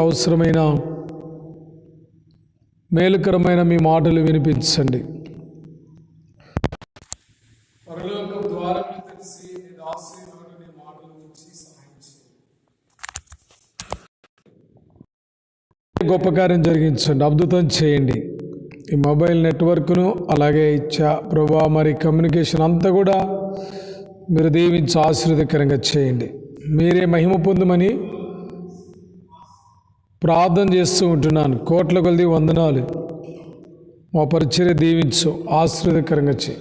అవసరమైన మేలుకరమైన మీ మాటలు వినిపించండి. పరలోక ద్వారములు తెరిచి నీ దాసుని నోట నీ మాటలు ఉంచి సహాయం చేయండి. గొప్ప కార్యం జరిగించండి, అద్భుతం చేయండి. ఈ మొబైల్ నెట్వర్క్ను అలాగే ఇచ్చా ప్రభా మరి కమ్యూనికేషన్ అంతా కూడా మీరు దీవించి ఆశీర్వదకరంగా చేయండి. మీరే మహిమ పొందమని ప్రార్థన చేస్తూ ఉంటున్నాను. కోట్ల కొలది వందనాలు. మా పరిచర్య దీవించు, ఆశీర్వదకరంగా చేయి.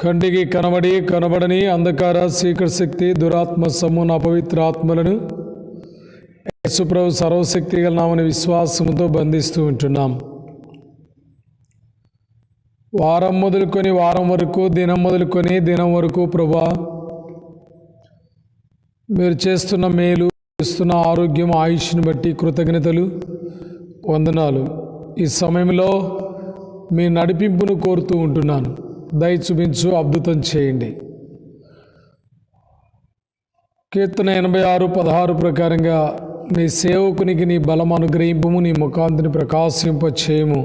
కంటికి కనబడి కనబడని అంధకార చీకటి శక్తి దురాత్మ సమూన అపవిత్ర ఆత్మలను యేసుప్రభు సర్వశక్తి గల నామని విశ్వాసముతో బంధిస్తూ ఉంటున్నాం. వారం మొదలుకొని వారం వరకు, దినం మొదలుకొని దినం వరకు ప్రభా మీరు చేస్తున్న మేలు, చేస్తున్న ఆరోగ్యం, ఆయుష్ని బట్టి కృతజ్ఞతలు, వందనాలు. ఈ సమయంలో మీ నడిపింపును కోరుతూ ఉంటున్నాను. దయ చూపించు, అద్భుతం చేయండి. కీర్తన 86:16 ప్రకారంగా నీ సేవకునికి నీ బలం అనుగ్రహింపము, నీ ముఖాంతిని ప్రకాశింప చేయము.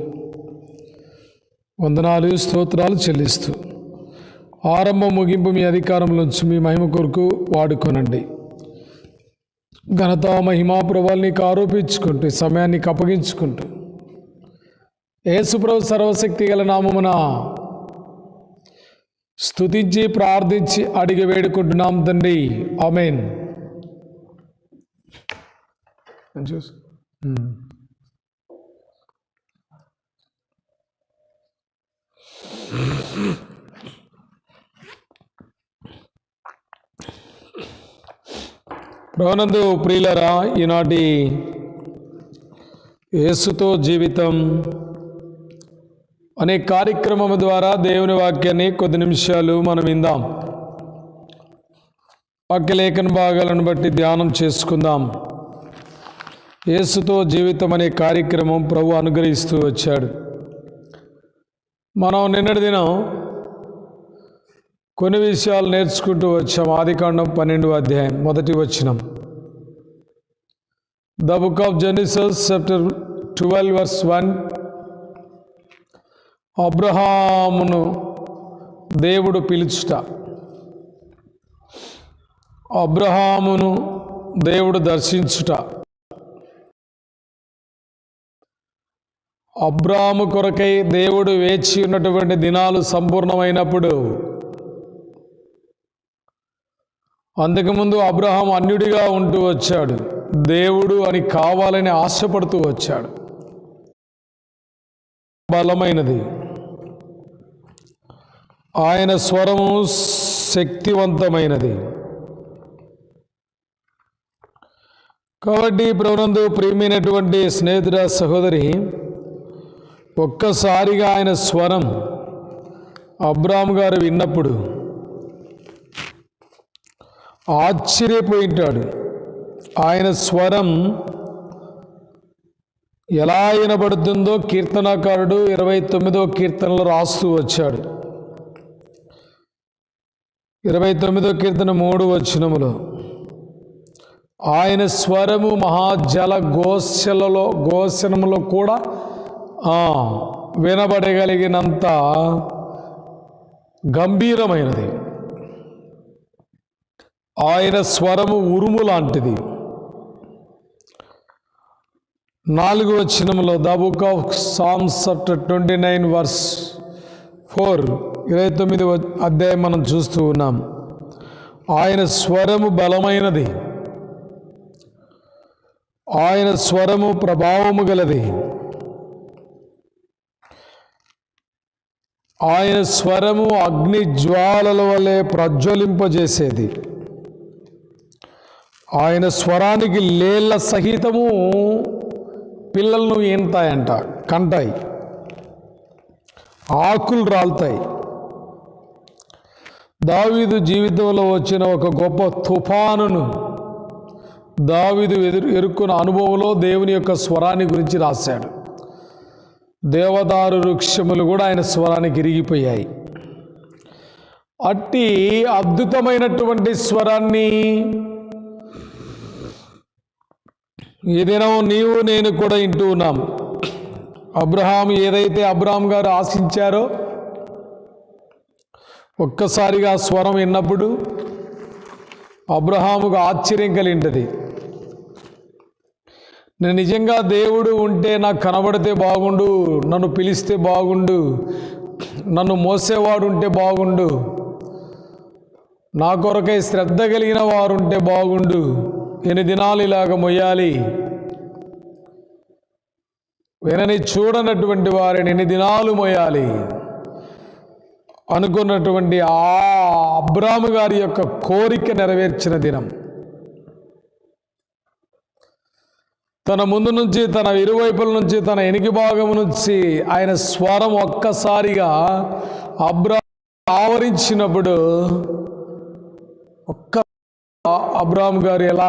వందనాలు, స్తోత్రాలు చెల్లిస్తూ ఆరంభం ముగింపు మీ అధికారంలోంచి మీ మహిమ కొరకు వాడుకోనండి. ఘనత మహిమా ప్రభావాలు నీకు ఆరోపించుకుంటూ సమయాన్ని అప్పగించుకుంటూ యేసుప్రభు సర్వశక్తి గల నామమున స్తుతించి ప్రార్థించి అడిగి వేడుకుంటున్నాం తండ్రి, ఆమేన్. ప్రభునందు ప్రియులరా, ఈనాటి యేసుతో జీవితం అనే కార్యక్రమం ద్వారా దేవుని వాక్యాన్ని కొద్ది నిమిషాలు మనం విందాం. వాక్యలేఖన భాగాలను బట్టి ధ్యానం చేసుకుందాం. యేసుతో జీవితం అనే కార్యక్రమం ప్రభు అనుగ్రహిస్తూ వచ్చాడు. మనం నిన్నటి దినం కొన్ని విషయాలు నేర్చుకుంటూ వచ్చాం. ఆదికాండం 12వ అధ్యాయం 1వ వచనం. The book of Genesis chapter 12 verse 1. అబ్రహామును దేవుడు పిలుచుట, అబ్రహామును దేవుడు దర్శించుట, అబ్రాహాము కొరకై దేవుడు వేచి ఉన్నటువంటి దినాలు సంపూర్ణమైనప్పుడు, అంతకుముందు అబ్రహాం అన్యుడిగా ఉంటూ వచ్చాడు, దేవుడు అని కావాలని ఆశపడుతూ వచ్చాడు. బలమైనది, ఆయన స్వరము శక్తివంతమైనది. కాబట్టి ప్రభునందు ప్రియమైనటువంటి స్నేహితుడ సహోదరి, ఒక్కసారిగా ఆయన స్వరం అబ్రాహాము గారు విన్నప్పుడు ఆశ్చర్యపోయింటాడు. ఆయన స్వరం ఎలా వినబడుతుందో కీర్తనాకారుడు 29వ కీర్తనలో రాస్తూ వచ్చాడు. 29వ కీర్తన 3వ వచనములో ఆయన స్వరము మహాజల ఘోషణములో కూడా వినబడగలిగినంత గంభీరమైనది. ఆయన స్వరము ఉరుము లాంటిది. 4వ వచనంలో the book of Psalms chapter 29 verse 4, 29వ అధ్యాయం మనం చూస్తూ ఉన్నాం. ఆయన స్వరము బలమైనది, ఆయన స్వరము ప్రభావము గలది, ఆయన స్వరము అగ్ని జ్వాలల వలె ప్రజ్వలింపజేసేది. ఆయన స్వరానికి లేళ్ల సహితము పిల్లలను ఈనతాయంట, కంటాయి, ఆకులు రాలుతాయి. దావీదు జీవితంలో వచ్చిన ఒక గొప్ప తుఫానును దావీదు ఎరుక్కున్న అనుభవంలో దేవుని యొక్క స్వరాన్ని గురించి రాశాడు. దేవదారు వృక్షములు కూడా ఆయన స్వరానికి ఇరిగిపోయాయి. అట్టి అద్భుతమైనటువంటి స్వరాన్ని ఈ దినం నీవు నేను కూడా వింటూ ఉన్నాం. అబ్రహాం ఏదైతే అబ్రహాం గారు ఆశించారో ఒక్కసారిగా స్వరం విన్నప్పుడు అబ్రహాముకు ఆశ్చర్యం కలిగింది. నేను నిజంగా దేవుడు ఉంటే నాకు కనబడితే బాగుండు, నన్ను పిలిస్తే బాగుండు, నన్ను మోసేవాడు ఉంటే బాగుండు, నా కొరకై శ్రద్ధ కలిగిన వారు ఉంటే బాగుండు, ఎన్ని దినాలు ఇలాగ మొయ్యాలి, వినని చూడనటువంటి వారిని ఎన్ని దినాలు మొయ్యాలి అనుకున్నటువంటి ఆ అబ్రాము గారి యొక్క కోరిక నెరవేర్చిన దినం. తన ముందు నుంచి, తన ఇరువైపుల నుంచి, తన వెనుక భాగం నుంచి ఆయన స్వరం ఒక్కసారిగా అబ్రాము ఆవరించినప్పుడు అబ్రాము గారు ఎలా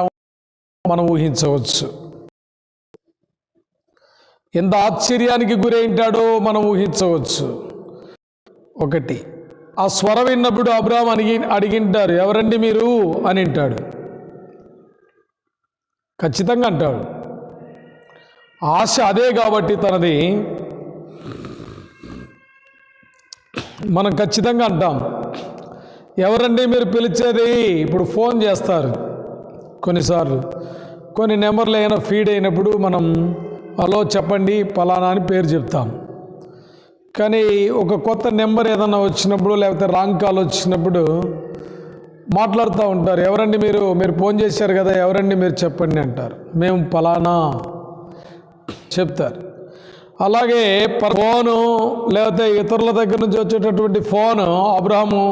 మనం ఊహించవచ్చు, ఎంత ఆశ్చర్యానికి గురైంటాడో మనం ఊహించవచ్చు. ఒకటి, ఆ స్వరం విన్నప్పుడు అబ్రాము అడిగింటారు, ఎవరండి మీరు అని అంటాడు. ఖచ్చితంగా అంటాడు. ఆశ అదే కాబట్టి తనది, మనం ఖచ్చితంగా అంటాం. ఎవరండి మీరు పిలిచేది? ఇప్పుడు ఫోన్ చేస్తారు కొన్నిసార్లు, కొన్ని నెంబర్లు అయినా ఫీడ్ అయినప్పుడు మనం హలో చెప్పండి పలానా అని పేరు చెప్తాం. కానీ ఒక కొత్త నెంబర్ ఏదన్నా వచ్చినప్పుడు, లేకపోతే రాంగ్ కాల్ వచ్చినప్పుడు మాట్లాడుతూ ఉంటారు. ఎవరండి మీరు ఫోన్ చేశారు కదా, ఎవరండి మీరు చెప్పండి అంటారు. మేము పలానా చెప్తారు. అలాగే ఫోను లేకపోతే ఇతరుల దగ్గర నుంచి వచ్చేటటువంటి ఫోను అబ్రహాము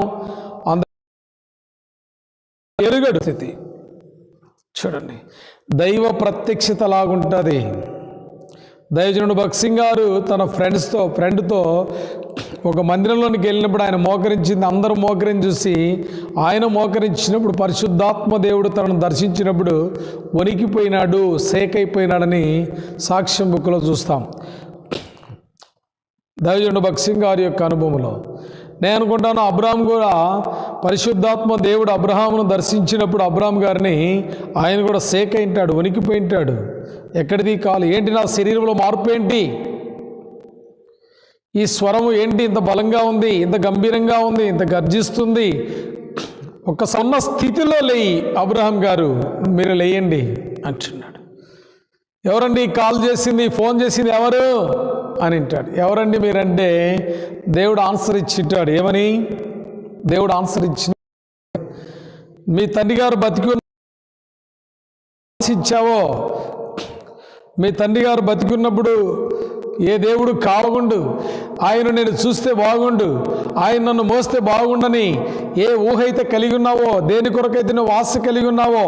ఎరుగడు స్థితి. చూడండి, దైవ ప్రత్యక్షత లాగుంటుంది. దైవజనుడు భక్త్ సింగ్ గారు తన ఫ్రెండ్తో ఒక మందిరంలోనికి వెళ్ళినప్పుడు ఆయన మోకరించింది, అందరూ మోకరించి చూసి ఆయన మోకరించినప్పుడు పరిశుద్ధాత్మ దేవుడు తనను దర్శించినప్పుడు వణికిపోయినాడు, షేక్ అయిపోయినాడని సాక్ష్యం బుక్లో చూస్తాం. దైవజనుడు భక్త్ సింగ్ గారి యొక్క అనుభవంలో నేను అనుకుంటాను, అబ్రహాం కూడా పరిశుద్ధాత్మ దేవుడు అబ్రహామును దర్శించినప్పుడు అబ్రహాం గారిని ఆయన కూడా షేక్ అయింటాడు, వణికిపోయింటాడు. ఎక్కడిది కాలు ఏంటి, నా శరీరంలో మార్పు ఏంటి, ఈ స్వరము ఏంటి ఇంత బలంగా ఉంది, ఇంత గంభీరంగా ఉంది, ఇంత గర్జిస్తుంది. ఒక సన్న స్థితిలో లేయి అబ్రహాం గారు, మీరు లేయండి అంటున్నాడు. ఎవరండి కాల్ చేసింది, ఫోన్ చేసింది ఎవరు అని అంటాడు. ఎవరండి మీరంటే దేవుడు ఆన్సర్ ఇచ్చింటాడు. ఏమని దేవుడు ఆన్సర్ ఇచ్చిన, మీ తండ్రి గారు బతికి ఇచ్చావో, మీ తండ్రి గారు బతికున్నప్పుడు ఏ దేవుడు కావగుండు, ఆయన నేను చూస్తే బాగుండు, ఆయన నన్ను మోస్తే బాగుండని ఏ ఊహ అయితే కలిగి ఉన్నావో, దేని కొరకైతే నువ్వు ఆశ కలిగి ఉన్నావో,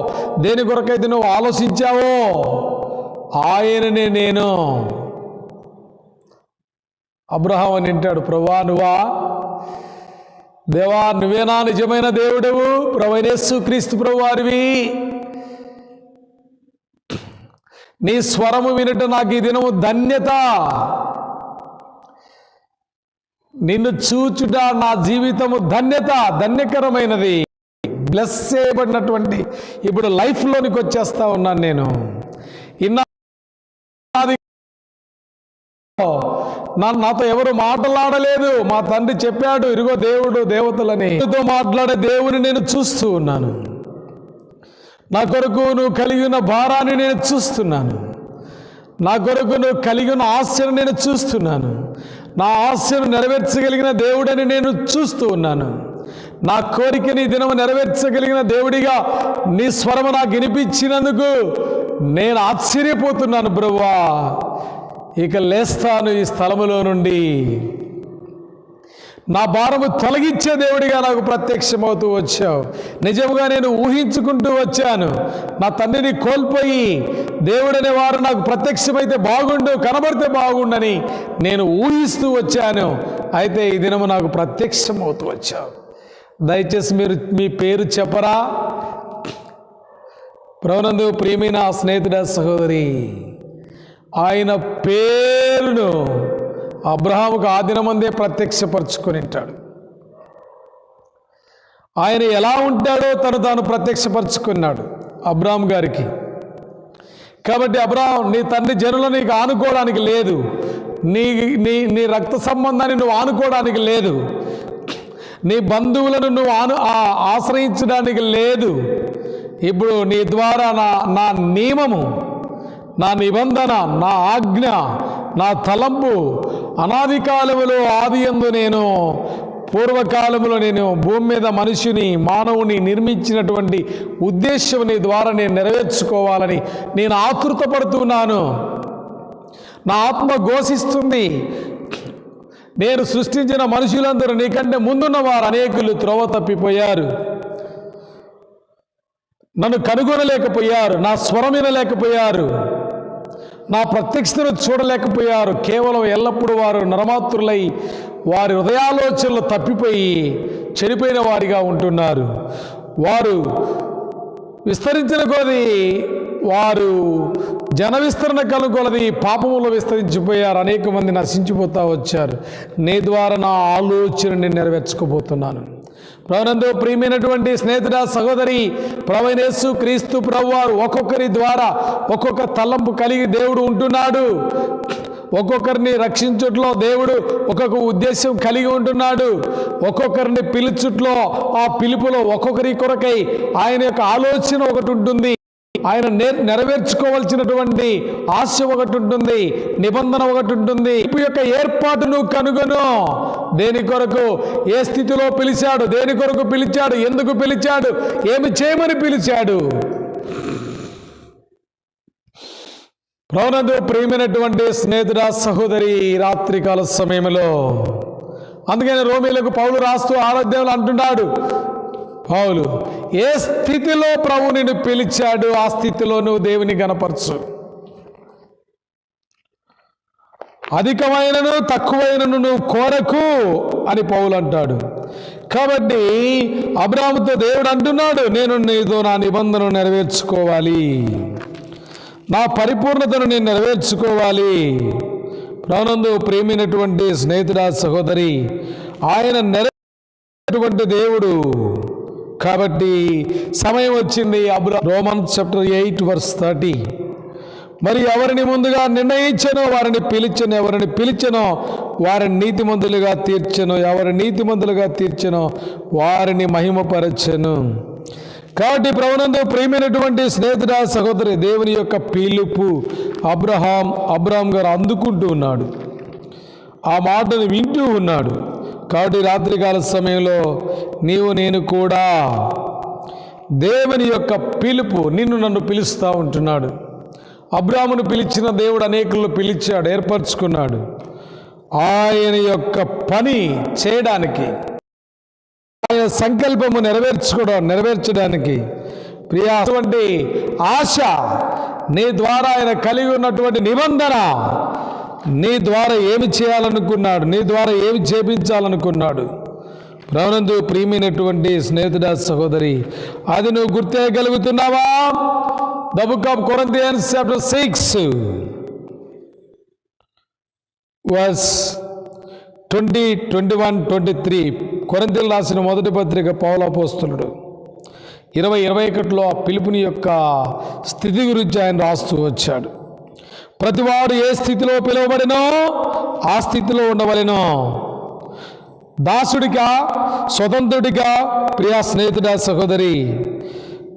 దేని కొరకైతే నువ్వు ఆలోచించావో ఆయననే నేను. అబ్రహాం అని అంటాడు, ప్రభువా నువ్వా, దేవా నువ్వేనా నిజమైన దేవుడవు, ప్రభువైన యేసుక్రీస్తు ప్రభువారివి, నీ స్వరము వినట నాకు ఈ దినము ధన్యత, నిన్ను చూచుట నా జీవితము ధన్యత, ధన్యకరమైనది, బ్లెస్ చేయబడినటువంటి ఇప్పుడు లైఫ్లోనికి వచ్చేస్తా ఉన్నాను నేను. నాతో ఎవరు మాట్లాడలేదు, మా తండ్రి చెప్పాడు, ఇరుగో దేవుడు దేవతలని, మాట్లాడే దేవుని నేను చూస్తూ ఉన్నాను. నా కొరకు నువ్వు కలిగి ఉన్న భారాన్ని నేను చూస్తున్నాను, నా కొరకు నువ్వు కలిగి ఉన్న ఆశను నేను చూస్తున్నాను, నా ఆశను నెరవేర్చగలిగిన దేవుడని నేను చూస్తూ ఉన్నాను. నా కోరికని దినము నెరవేర్చగలిగిన దేవుడిగా నీ స్వరము నాకు వినిపించినందుకు నేను ఆశ్చర్యపోతున్నాను ప్రభువా. ఇక లేస్తాను ఈ స్థలములో నుండి, నా భారము తొలగించే దేవుడిగా నాకు ప్రత్యక్షమవుతూ వచ్చావు. నిజముగా నేను ఊహించుకుంటూ వచ్చాను, నా తండ్రిని కోల్పోయి దేవుడనే వారు నాకు ప్రత్యక్షమైతే బాగుండు, కనబడితే బాగుండని నేను ఊహిస్తూ వచ్చాను. అయితే ఈ దినము నాకు ప్రత్యక్షమవుతూ వచ్చావు. దయచేసి మీరు మీ పేరు చెప్పరా? ప్రభునందు ప్రియమైన స్నేహితుడ సహోదరి, ఆయన పేరును అబ్రహాముకు ఆ దినమందే ప్రత్యక్షపరుచుకొని ఉంటాడు. ఆయన ఎలా ఉంటాడో తాను ప్రత్యక్షపరుచుకున్నాడు అబ్రహాం గారికి. కాబట్టి అబ్రహాం, నీ తండ్రి జనులు నీకు ఆనుకోవడానికి లేదు, నీ నీ నీ రక్త సంబంధాన్ని నువ్వు ఆనుకోవడానికి లేదు, నీ బంధువులను నువ్వు ఆశ్రయించడానికి లేదు. ఇప్పుడు నీ ద్వారా నా నియమము, నా నిబంధన, నా ఆజ్ఞ, నా తలంపు అనాది కాలములో ఆదియందు నేను పూర్వకాలములో నేను భూమి మీద మనిషిని మానవుని నిర్మించినటువంటి ఉద్దేశం నీ ద్వారా నేను నెరవేర్చుకోవాలని నేను ఆతృతపడుతున్నాను. నా ఆత్మ ఘోషిస్తుంది. నేను సృష్టించిన మనుషులందరూ నీకంటే ముందున్న వారు అనేకులు త్రోవ తప్పిపోయారు, నన్ను కనుగొనలేకపోయారు, నా స్వరం వినలేకపోయారు, నా ప్రత్యక్షతను చూడలేకపోయారు. కేవలం ఎల్లప్పుడూ వారు నరమాత్రులై వారి హృదయాలోచనలు తప్పిపోయి చెడిపోయిన వారిగా ఉంటున్నారు. వారు విస్తరించిన కొలది, వారు జన విస్తరణ కనుగొలది పాపములో విస్తరించిపోయారు. అనేక మంది నశించిపోతూ వచ్చారు. నీ ద్వారా నా ఆలోచన నేను నెరవేర్చుకోబోతున్నాను. ప్రభునందు ప్రియమైనటువంటి స్నేహితుడ, సహోదరి, ప్రభువైన యేసు క్రీస్తు ప్రభువారు ఒక్కొక్కరి ద్వారా ఒక్కొక్క తలంపు కలిగి దేవుడు ఉంటున్నాడు. ఒక్కొక్కరిని రక్షించుట్లో దేవుడు ఒక్కొక్క ఉద్దేశం కలిగి ఉంటున్నాడు. ఒక్కొక్కరిని పిలుచుట్లో ఆ పిలుపులో ఒక్కొక్కరి కొరకై ఆయన యొక్క ఆలోచన ఒకటి ఉంటుంది. ఆయన నెరవేర్చుకోవాల్సినటువంటి ఆశ ఒకటి ఉంటుంది, నిబంధన ఒకటి ఉంటుంది. ఈ యొక్క ఏర్పాటును కనుగొను. దేని కొరకు, ఏ స్థితిలో పిలిచాడు, దేని కొరకు పిలిచాడు, ఎందుకు పిలిచాడు, ఏమి చేయమని పిలిచాడు. ప్రభునందు ప్రియమైనటువంటి స్నేహితుడ, సహోదరి, రాత్రికాల సమయంలో అందుకని రోమీలకు పౌలు రాస్తూ 6వ అధ్యాయంలో అంటున్నాడు, పౌలు, ఏ స్థితిలో ప్రభు నిన్ను పిలిచాడు ఆ స్థితిలో నువ్వు దేవుని గణపరచు. అధికమైనను తక్కువైనను నువ్వు కోరకు అని పౌలు అంటాడు. కాబట్టి అబ్రాహాముతో దేవుడు అంటున్నాడు, నేను నీతో నా నిబంధనను నెరవేర్చుకోవాలి, నా పరిపూర్ణతను నేను నెరవేర్చుకోవాలి. ప్రాణందు ప్రేమైనటువంటి స్నేహితుడా, సహోదరి, ఆయన నెరవేర్చేటువంటి దేవుడు. కాబట్టి సమయం వచ్చింది. Romans chapter 8 verse 30. మరి ఎవరిని ముందుగా నిర్ణయించనో వారిని పిలిచెను, ఎవరిని పిలిచెనో వారిని నీతిమంతులుగా తీర్చెను, ఎవరిని నీతిమంతులుగా తీర్చెనో వారిని మహిమపరచెను. కాబట్టి ప్రభునందు ప్రియమైనటువంటి స్నేహితుడా, సహోదరి, దేవుని యొక్క పిలుపు అబ్రహాం గారు అందుకుంటూ ఉన్నాడు, ఆ మాటను వింటూ ఉన్నాడు. కాబట్టి రాత్రికాల సమయంలో నీవు నేను కూడా దేవుని యొక్క పిలుపు, నిన్ను నన్ను పిలుస్తూ ఉంటున్నాడు. అబ్రాహామును పిలిచిన దేవుడు అనేకులను పిలిచాడు, ఏర్పరచుకున్నాడు ఆయన యొక్క పని చేయడానికి, ఆయన సంకల్పము నెరవేర్చడానికి. ప్రియా, అటువంటి ఆశ నీ ద్వారా ఆయన కలిగి ఉన్నటువంటి నిబంధన, నీ ద్వారా ఏమి చేయాలనుకున్నాడు, నీ ద్వారా ఏమి చేపించాలనుకున్నాడు. ప్రభునందు ప్రియమైనటువంటి స్నేహితుడా, సహోదరి, అది నువ్వు గుర్తేయగలుగుతున్నావా? The book of Corinthians chapter 6 verse 20, 21, 23. కొరింథీయులకు రాసిన మొదటి పత్రిక పౌలు అపోస్తలుడు 20-21లో ఆ పిలుపుని యొక్క స్థితి గురించి ఆయన రాస్తూ వచ్చాడు. ప్రతివాడు ఏ స్థితిలో పిలువబడినో ఆ స్థితిలో ఉండవలెనో. దాసుడిగా, స్వతంత్రుడిగా, ప్రియా స్నేహితుడా, సహోదరి,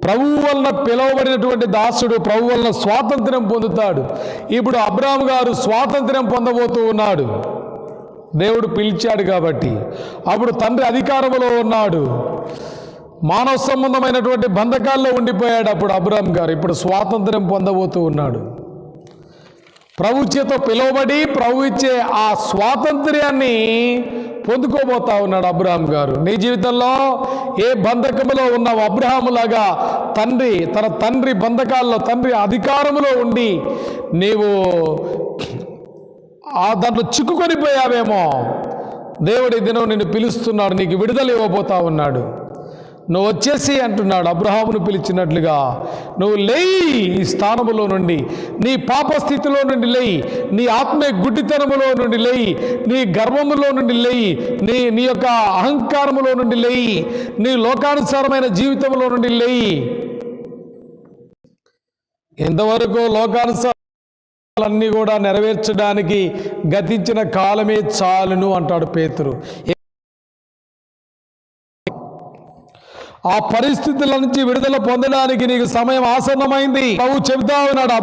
ప్రభువు వలన పిలువబడినటువంటి దాసుడు ప్రభు వలన స్వాతంత్ర్యం పొందుతాడు. ఇప్పుడు అబ్రాహాము గారు స్వాతంత్ర్యం పొందబోతూ ఉన్నాడు. దేవుడు పిలిచాడు కాబట్టి. అప్పుడు తండ్రి అధికారంలో ఉన్నాడు, మానవ సంబంధమైనటువంటి బంధకాల్లో ఉండిపోయాడు అప్పుడు అబ్రాహాము గారు. ఇప్పుడు స్వాతంత్ర్యం పొందబోతూ ఉన్నాడు. ప్రభు చేత పిలువబడి ప్రభు ఇచ్చే ఆ స్వాతంత్ర్యాన్ని పొందుకోబోతా ఉన్నాడు అబ్రహాము గారు. నీ జీవితంలో ఏ బంధకములో ఉన్నావు? అబ్రహాములాగా తన తండ్రి బంధకాల్లో, తండ్రి అధికారములో ఉండి నీవు దాంట్లో చిక్కుకొని పోయావేమో. దేవుడి దినం నిన్ను పిలుస్తున్నాడు, నీకు విడుదల ఇవ్వబోతా ఉన్నాడు. నువ్వు వచ్చేసి అంటున్నాడు, అబ్రహామును పిలిచినట్లుగా నువ్వు లేయి, ఈ స్థానములో నుండి, నీ పాప స్థితిలో నుండి లేయి, నీ ఆత్మీయ గుడ్డితనములో నుండి లేయి, నీ గర్వములో నుండి లేయి, నీ యొక్క అహంకారములో నుండి లేయి, నీ లోకానుసారమైన జీవితంలో నుండి లేయి. ఇంతవరకు లోకానుసారాలన్నీ కూడా నెరవేర్చడానికి గతించిన కాలమే చాలును అంటాడు పేతురు. ఆ పరిస్థితుల నుంచి విడుదల పొందడానికి నీకు సమయం ఆసన్నమైంది. ప్రభు చెబుతా ఉన్నాడు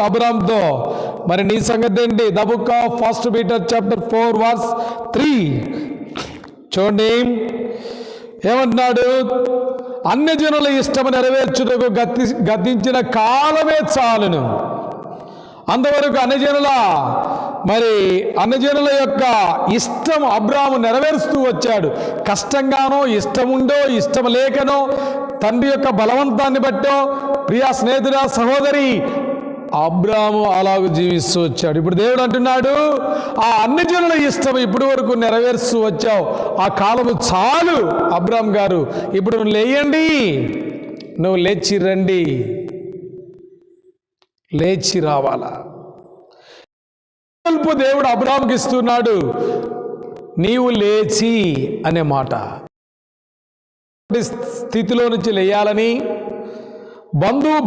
అబ్రహాంతో. మరి నీ సంగతి ఏంటి? The book of 1 Peter chapter 4 verse 3 చూడండి ఏమంటున్నాడు? అన్యజనుల ఇష్టము నెరవేర్చుటకు గతించిన కాలమే చాలును. అంతవరకు అన్యజనుల యొక్క ఇష్టం అబ్రాహాము నెరవేరుస్తూ వచ్చాడు. కష్టంగానో, ఇష్టముండో, ఇష్టం లేకనో, తండ్రి యొక్క బలవంతాన్ని బట్టో, ప్రియా స్నేహితుడా, సహోదరి, అబ్రాహాము అలాగూ జీవిస్తూ వచ్చాడు. ఇప్పుడు దేవుడు అంటున్నాడు, ఆ అన్యజనుల ఇష్టం ఇప్పటి వరకు నెరవేరుస్తూ వచ్చావు, ఆ కాలము చాలు. అబ్రాహాం గారు, ఇప్పుడు నువ్వు లేయండి, నువ్వు లేచి రండి, లేచి రావాలా. దేవుడు అబ్రాహాంకి ఇస్తున్నాడు, నీవు లేచి అనే మాట. స్థితిలో నుంచి లేయాలని,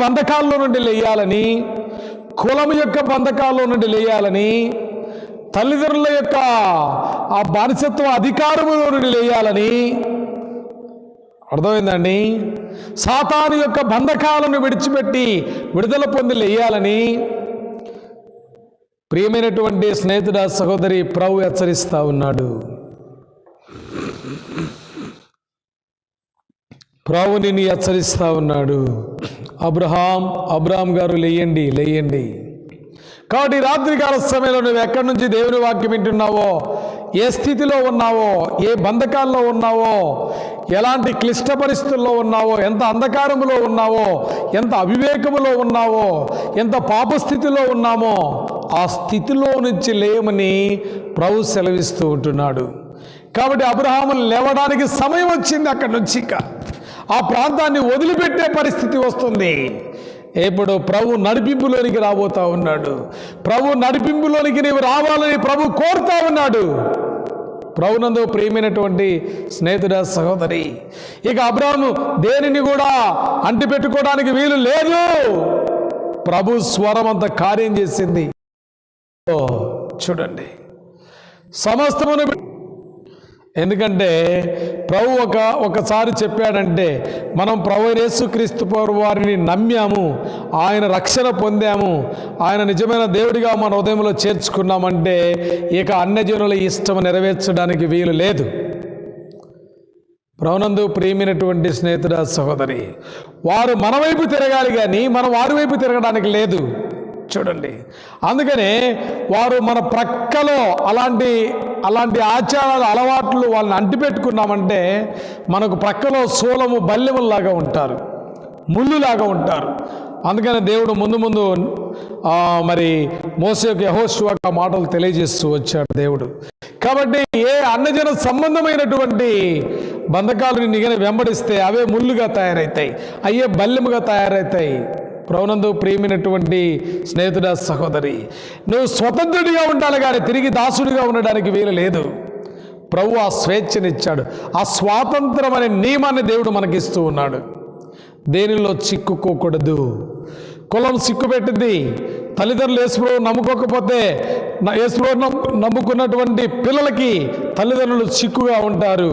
బంధకాల్లో నుండి లేయాలని, కులం యొక్క బంధకాల్లో నుండి లేయాలని, తల్లిదండ్రుల యొక్క ఆ బానిసత్వ అధికారములో నుండి లేయాలని, అర్థమైందండి? సాతాను యొక్క బంధకాలను విడిచిపెట్టి విడుదల పొంది లేయాలని ప్రియమైనటువంటి స్నేహితుడా, సహోదరి, ప్రభు హెచ్చరిస్తా ఉన్నాడు. ప్రభు నిన్ను హెచ్చరిస్తా ఉన్నాడు. అబ్రహాం గారు, లేయండి. కాబట్టి రాత్రికాల సమయంలో నువ్వు ఎక్కడి నుంచి దేవుని వాక్యం వింటున్నావో, ఏ స్థితిలో ఉన్నావో, ఏ బంధకాల్లో ఉన్నావో, ఎలాంటి క్లిష్ట పరిస్థితుల్లో ఉన్నావో, ఎంత అంధకారములో ఉన్నావో, ఎంత అవివేకములో ఉన్నావో, ఎంత పాపస్థితిలో ఉన్నామో, ఆ స్థితిలో నుంచి లేయమని ప్రభు సెలవిస్తూ ఉంటున్నాడు. కాబట్టి అబ్రహాము లేవడానికి సమయం వచ్చింది. అక్కడి నుంచి ఆ ప్రాంతాన్ని వదిలిపెట్టే పరిస్థితి వస్తుంది. ఇప్పుడు ప్రభు నడిపింపులోనికి రాబోతా ఉన్నాడు. ప్రభు నడిపింపులోనికి నీవు రావాలని ప్రభు కోరుతా ఉన్నాడు. ప్రభునందు ప్రియమైనటువంటి స్నేహితుడా, సహోదరి, ఇక అబ్రాహాము దేనిని కూడా అంటిపెట్టుకోవడానికి వీలు లేదు. ప్రభు స్వరం అంత కార్యం చేసింది. చూడండి, సమస్తమును. ఎందుకంటే ప్రభు ఒకసారి చెప్పాడంటే, మనం ప్రభు యేసుక్రీస్తు వారిని నమ్మాము, ఆయన రక్షణ పొందాము, ఆయన నిజమైన దేవుడిగా మన హృదయంలో చేర్చుకున్నామంటే ఇక అన్యజనుల ఇష్టం నెరవేర్చడానికి వీలు లేదు. ప్రభునందు ప్రియమైనటువంటి స్నేహితుడా, సహోదరి, వారు మన వైపు తిరగాలి కానీ మనం వారి వైపు తిరగడానికి లేదు. చూడండి, అందుకనే వారు మన ప్రక్కలో అలాంటి ఆచారాలు, అలవాట్లు వాళ్ళని అంటిపెట్టుకున్నామంటే మనకు ప్రక్కలో శూలము, బల్లెముల్లాగా ఉంటారు, ముళ్ళులాగా ఉంటారు. అందుకని దేవుడు ముందు మరి మోసేకు, యెహోషువకు ఆ మాటలు తెలియజేస్తూ వచ్చాడు దేవుడు. కాబట్టి ఏ అన్నజన సంబంధమైనటువంటి బంధకాలు నిగని వెంబడిస్తే అవే ముళ్ళుగా తయారవుతాయి, అయ్యే బల్లెముగా తయారవుతాయి. ప్రభునందు ప్రియమైనటువంటి స్నేహితుడా, సహోదరి, నువ్వు స్వతంత్రుడిగా ఉండాలి కానీ తిరిగి దాసుడిగా ఉండడానికి వీలు లేదు. ప్రభు ఆ స్వేచ్ఛనిచ్చాడు. ఆ స్వాతంత్రం అనే నియమాన్ని దేవుడు మనకిస్తూ ఉన్నాడు. దేనిలో చిక్కుకోకూడదు. కులం సిక్కుపెట్టింది. తల్లిదండ్రులు యేసుప్రభు నమ్ముకోకపోతే, యేసుప్రభు నమ్ముకున్నటువంటి పిల్లలకి తల్లిదండ్రులు చిక్కుగా ఉంటారు.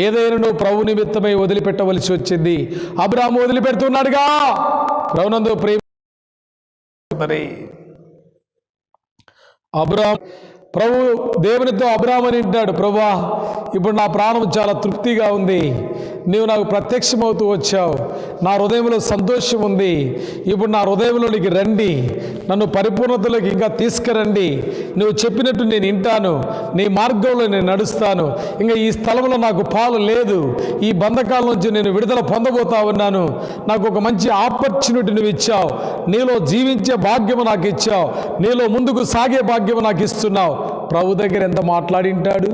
ఏదైనా నువ్వు ప్రభు నిమిత్తమై వదిలిపెట్టవలసి వచ్చింది. అబ్రాహాము వదిలిపెడుతున్నాడుగా. ప్రభునందు ప్రేమ ప్రభు దేవునితో అబ్రాహాము అని అంటాడు, ప్రభువా, ఇప్పుడు నా ప్రాణం చాలా తృప్తిగా ఉంది, నీవు నాకు ప్రత్యక్షమవుతూ వచ్చావు, నా హృదయంలో సంతోషం ఉంది, ఇప్పుడు నా హృదయంలోనికి రండి, నన్ను పరిపూర్ణతలోకి ఇంకా తీసుకురండి, నువ్వు చెప్పినట్టు నేను వింటాను, నీ మార్గంలో నేను నడుస్తాను, ఇంకా ఈ స్థలంలో నాకు పాలు లేదు, ఈ బంధకాల నుంచి నేను విడుదల పొందబోతా ఉన్నాను, నాకు ఒక మంచి ఆపర్చునిటీ నువ్వు ఇచ్చావు, నీలో జీవించే భాగ్యము నాకు ఇచ్చావు, నీలో ముందుకు సాగే భాగ్యము నాకు ఇస్తున్నావు. ప్రభు దగ్గర ఎంత మాట్లాడింటాడు.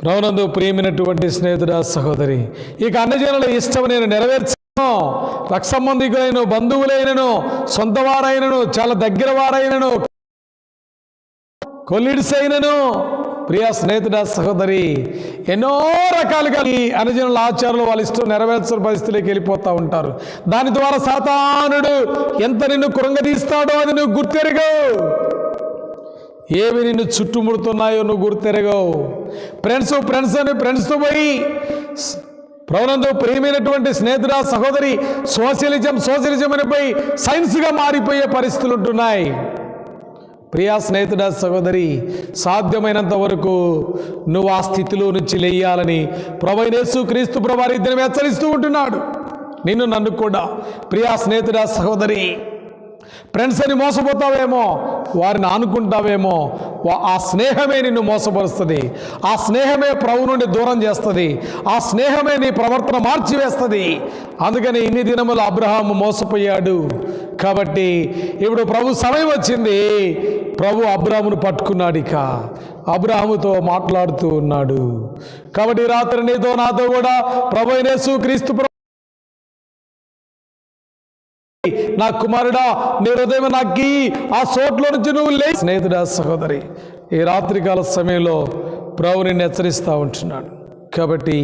ప్రభునందు ప్రియమైనటువంటి స్నేహితుడా, సహోదరి, ఇక అన్యజనుల ఇష్టం నేను నెరవేర్చాను. రక్త సంబంధికులైన, బంధువులైనను, సొంత వారైనను, చాలా దగ్గర వారైనను, కొలీడ్స్ అయినను, ప్రియ స్నేహితుడ సహోదరి, ఎన్నో రకాలుగా ఈ అనుజనుల ఆచారాలు వాళ్ళ ఇష్టం నెరవేర్చిన పరిస్థితిలోకి వెళ్ళిపోతూ ఉంటారు. దాని ద్వారా సాతానుడు ఎంత నిన్ను కృంగదీస్తాడో అది నువ్వు గుర్తెరగవు. ఏవి నిన్ను చుట్టుముడుతున్నాయో నువ్వు గుర్తెరగవు. ఫ్రెండ్స్తో పోయి ప్రభునందు ప్రియమైనటువంటి స్నేహితుడ సహోదరి, సోషలిజం అని పోయి సైన్స్గా మారిపోయే పరిస్థితులు ఉంటున్నాయి. ప్రియా స్నేహితుడ సహోదరి, సాధ్యమైనంత వరకు నువ్వు ఆ స్థితిలో నుంచి లేయాలని ప్రభువైన యేసుక్రీస్తు ప్రభువారు ఇద్దరిని హెచ్చరిస్తూ ఉంటున్నాడు. నన్ను కూడా. ప్రియా స్నేహితుడ సహోదరి, ఫ్రెండ్స్ అని మోసపోతావేమో, వారిని ఆనుకుంటావేమో, ఆ స్నేహమే నిన్ను మోసపరుస్తుంది. ఆ స్నేహమే ప్రభు నుండి దూరం చేస్తుంది. ఆ స్నేహమే నీ ప్రవర్తన మార్చివేస్తుంది. అందుకని ఇన్ని దినములు అబ్రహాము మోసపోయాడు. కాబట్టి ఇప్పుడు ప్రభు సమయం వచ్చింది. ప్రభు అబ్రహామును పట్టుకున్నాడు. ఇక అబ్రహాముతో మాట్లాడుతూ ఉన్నాడు. కాబట్టి రాత్రి నీతో నాతో కూడా ప్రభువైన యేసుక్రీస్తు, నా కుమారుడా, నీ హృదయం నాకు ఆ చోట్లో నుంచి నువ్వు లే. స్నేహితుడా సహోదరి, ఈ రాత్రికాల సమయంలో ప్రభు నిన్ను హెచ్చరిస్తూ ఉంటున్నాడు. కాబట్టి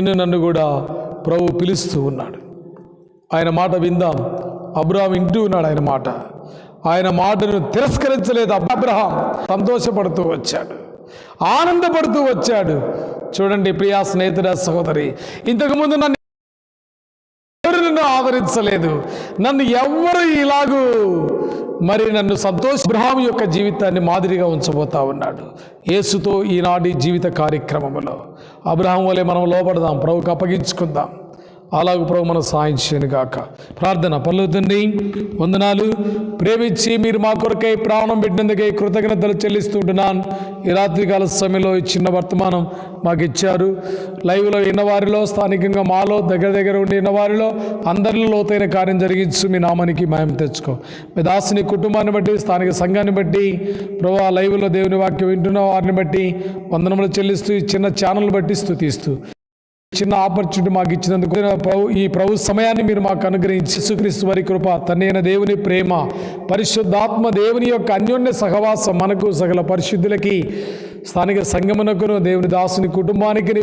నన్ను కూడా ప్రభు పిలుస్తూ ఉన్నాడు. ఆయన మాట విందాం. అబ్రహాం వింటూ ఉన్నాడు ఆయన మాటను తిరస్కరించలేదు. అబ్రహాం సంతోషపడుతూ వచ్చాడు, ఆనందపడుతూ వచ్చాడు. చూడండి ప్రియా స్నేహితుడా సహోదరి, ఇంతకుముందు నన్ను ఆదరించలేదు, నన్ను ఎవ్వరు ఇలాగూ నన్ను అబ్రహాము యొక్క జీవితాన్ని మాదిరిగా ఉంచబోతా ఉన్నాడు. యేసుతో ఈనాటి జీవిత కార్యక్రమంలో అబ్రహాము వలె మనం లోపడదాం, ప్రభువుకు అప్పగించుకుందాం. అలాగూ ప్రభు మనం సాయం చేయను గాక. ప్రార్థన. పరలోక తండ్రి, వందనాలు. ప్రేమించి మీరు మా కొరకై ప్రాణం పెట్టినందుకై కృతజ్ఞతలు చెల్లిస్తుంటున్నాను. ఈ రాత్రికాల సమయంలో ఈ చిన్న వర్తమానం మాకు ఇచ్చారు. లైవ్లో విన్నవారిలో, స్థానికంగా మాలో దగ్గర ఉండి విన్నవారిలో అందరిలో లోతైన కార్యం జరిగించు. మీ నామానికి మహిమ తెచ్చుకో. మీ దాసుని కుటుంబాన్ని బట్టి, స్థానిక సంఘాన్ని బట్టి, ప్రభు ఆ లైవ్లో దేవుని వాక్యం వింటున్న వారిని బట్టి వందనములు చెల్లిస్తూ, ఈ చిన్న ఛానల్ బట్టి స్తుతిస్తూ, చిన్న ఆపర్చునిటీ మాకు ఇచ్చినందుకు ఈ ప్రభు సమయాన్ని మీరు మాకు అనుగ్రహించి, యేసుక్రీస్తు వారి కృప, తండ్రి అయిన దేవుని ప్రేమ, పరిశుద్ధాత్మ దేవుని యొక్క అన్యోన్య సహవాసం మనకు, సకల పరిశుద్ధులకి, స్థానిక సంఘమునకును, దేవుని దాసుని కుటుంబానికి